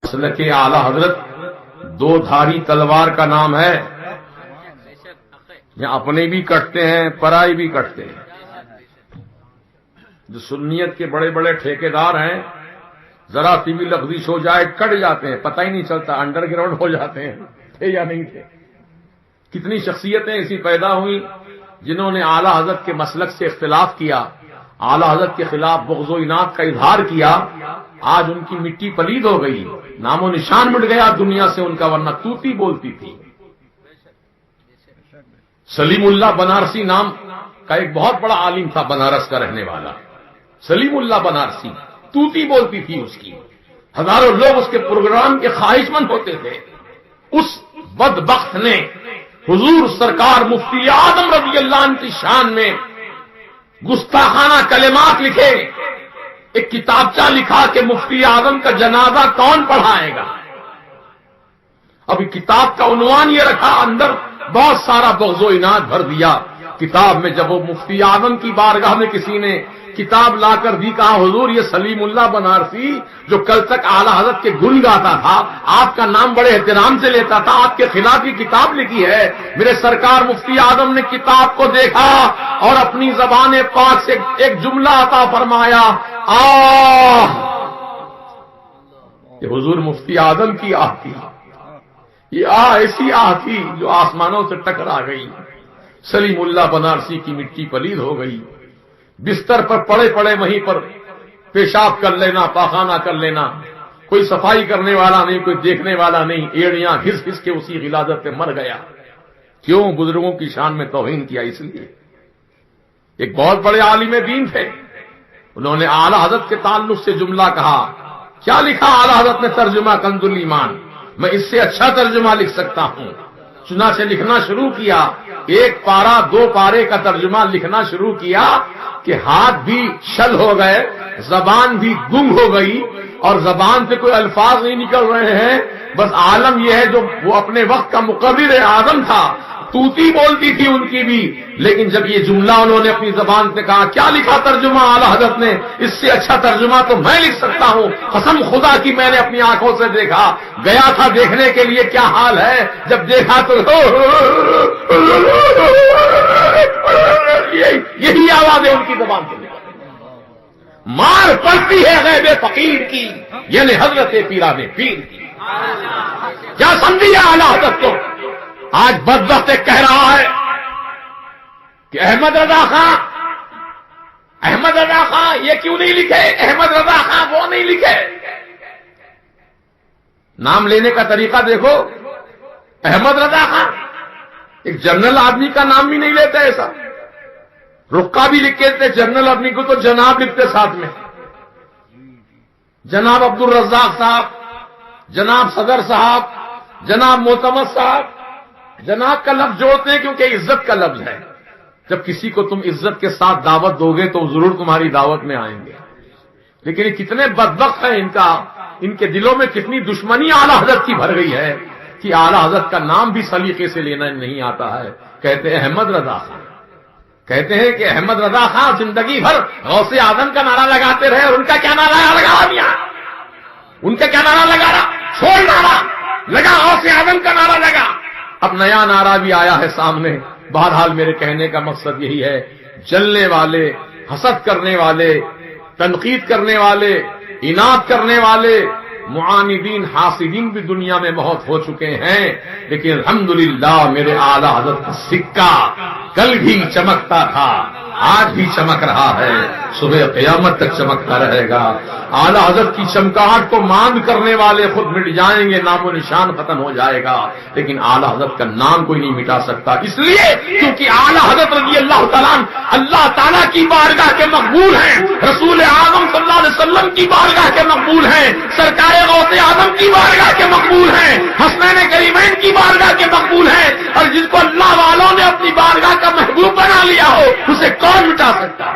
مسلک اعلی حضرت دو دھاری تلوار کا نام ہے، یہ اپنے بھی کٹتے ہیں پرائی بھی کٹتے ہیں۔ جو سنیت کے بڑے بڑے ٹھیکیدار ہیں، ذرا سی بھی لغزش ہو جائے کٹ جاتے ہیں، پتہ ہی نہیں چلتا انڈر گراؤنڈ ہو جاتے ہیں، تھے یا نہیں تھے۔ کتنی شخصیتیں ایسی پیدا ہوئی جنہوں نے اعلی حضرت کے مسلک سے اختلاف کیا، اعلی حضرت کے خلاف بغض و عناد کا اظہار کیا، آج ان کی مٹی پلید ہو گئی، نام و نشان مٹ گیا دنیا سے ان کا، ورنہ توتی بولتی تھی۔ سلیم اللہ بنارسی نام کا ایک بہت بڑا عالم تھا، بنارس کا رہنے والا سلیم اللہ بنارسی، توتی بولتی تھی اس کی، ہزاروں لوگ اس کے پروگرام کے خواہش مند ہوتے تھے۔ اس بدبخت نے حضور سرکار مفتی اعظم رضی اللہ عنہ کی شان میں گستاخانہ کلمات لکھے، ایک کتابچہ لکھا کہ مفتی اعظم کا جنازہ کون پڑھائے گا۔ اب کتاب کا عنوان یہ رکھا، اندر بہت سارا بغض و عناد بھر دیا کتاب میں۔ جب وہ مفتی اعظم کی بارگاہ میں کسی نے کتاب لا کر دی، کہا حضور یہ سلیم اللہ بنارسی جو کل تک اعلی حضرت کے گن گاتا تھا، آپ کا نام بڑے احترام سے لیتا تھا، آپ کے خلاف یہ کتاب لکھی ہے۔ میرے سرکار مفتی اعظم نے کتاب کو دیکھا اور اپنی زبان پاک سے ایک جملہ عطا فرمایا، آہ! یہ حضور مفتی اعظم کی آہ تھی، یہ آہ ایسی آہ تھی جو آسمانوں سے ٹکرا گئی۔ سلیم اللہ بنارسی کی مٹی پلید ہو گئی، بستر پر پڑے پڑے وہیں پر پیشاب کر لینا، پاخانہ کر لینا، کوئی صفائی کرنے والا نہیں، کوئی دیکھنے والا نہیں، ایڑیاں گھس گھس کے اسی غلاظت پہ مر گیا۔ کیوں؟ بزرگوں کی شان میں توہین کیا اس لیے۔ ایک بہت بڑے عالم دین تھے، انہوں نے اعلی حضرت کے تعلق سے جملہ کہا، کیا لکھا اعلی حضرت نے ترجمہ کنز الایمان، میں اس سے اچھا ترجمہ لکھ سکتا ہوں۔ چنانچہ لکھنا شروع کیا، ایک پارا دو پارے کا ترجمہ لکھنا شروع کیا کہ ہاتھ بھی شل ہو گئے، زبان بھی گم ہو گئی، اور زبان سے کوئی الفاظ نہیں نکل رہے ہیں۔ بس عالم یہ ہے جو وہ اپنے وقت کا مقرر اعظم تھا، توتی بولتی تھی ان کی بھی، لیکن جب یہ جملہ انہوں نے اپنی زبان سے کہا، کیا لکھا ترجمہ اعلی حضرت نے، اس سے اچھا ترجمہ تو میں لکھ سکتا ہوں، قسم خدا کی میں نے اپنی آنکھوں سے دیکھا، گیا تھا دیکھنے کے لیے کیا حال ہے، جب دیکھا تو یہی آواز ہے ان کی زبان سے، مار پڑتی ہے غیب فقیر کی، یعنی حضرت پیران پیر کی۔ کیا سمجھیے اعلی حضرت کو؟ آج بدبخت کہہ رہا ہے کہ احمد رضا خان یہ کیوں نہیں لکھے، احمد رضا خان وہ نہیں لکھے۔ نام لینے کا طریقہ دیکھو، احمد رضا خان ایک جنرل آدمی کا نام بھی نہیں لیتے، ایسا رقہ بھی لکھتے تھے، جنرل آدمی کو تو جناب لکھتے ساتھ میں، جناب عبد الرزاق صاحب، جناب صدر صاحب، جناب معتمد صاحب، جناب کا لفظ جوڑتے ہیں کیونکہ عزت کا لفظ ہے، جب کسی کو تم عزت کے ساتھ دعوت دو گے تو ضرور تمہاری دعوت میں آئیں گے۔ لیکن یہ کتنے بدبخت ہیں، ان کے دلوں میں کتنی دشمنی اعلی حضرت کی بھر گئی ہے کہ اعلی حضرت کا نام بھی سلیقے سے لینا نہیں آتا ہے۔ کہتے ہیں احمد رضا خان، کہتے ہیں کہ احمد رضا خان زندگی بھر غوث اعظم کا نعرہ لگاتے رہے، اور ان کا کیا نعرہ لگا دیا، ان کا کیا نعرہ لگا رہا، چھوڑ نعرہ لگا، غوث اعظم کا نعرہ لگا۔ اب نیا نعرہ بھی آیا ہے سامنے۔ بہرحال میرے کہنے کا مقصد یہی ہے، جلنے والے، حسد کرنے والے، تنقید کرنے والے، عناد کرنے والے، معاندین، حاسدین بھی دنیا میں بہت ہو چکے ہیں، لیکن الحمدللہ میرے اعلی حضرت کا سکہ کل بھی چمکتا تھا، آج بھی چمک رہا ہے، صبح قیامت تک چمکتا رہے گا۔ اعلی حضرت کی چمکاہٹ کو ماند کرنے والے خود مٹ جائیں گے، نام و نشان ختم ہو جائے گا، لیکن اعلی حضرت کا نام کوئی نہیں مٹا سکتا، اس لیے کیونکہ اعلی حضرت رضی اللہ تعالیٰ اللہ تعالیٰ کی بارگاہ کے مقبول ہیں، رسول اعظم صلی اللہ علیہ وسلم کی بارگاہ کے مقبول ہیں، سرکار غوث اعظم کی بارگاہ کے مقبول ہیں، حسنین کریمین کی بارگاہ کے مقبول ہیں، اور جس کو اللہ والوں نے اپنی بارگاہ کا محبوب بنا لیا ہو، اسے کون مٹا سکتا ہے؟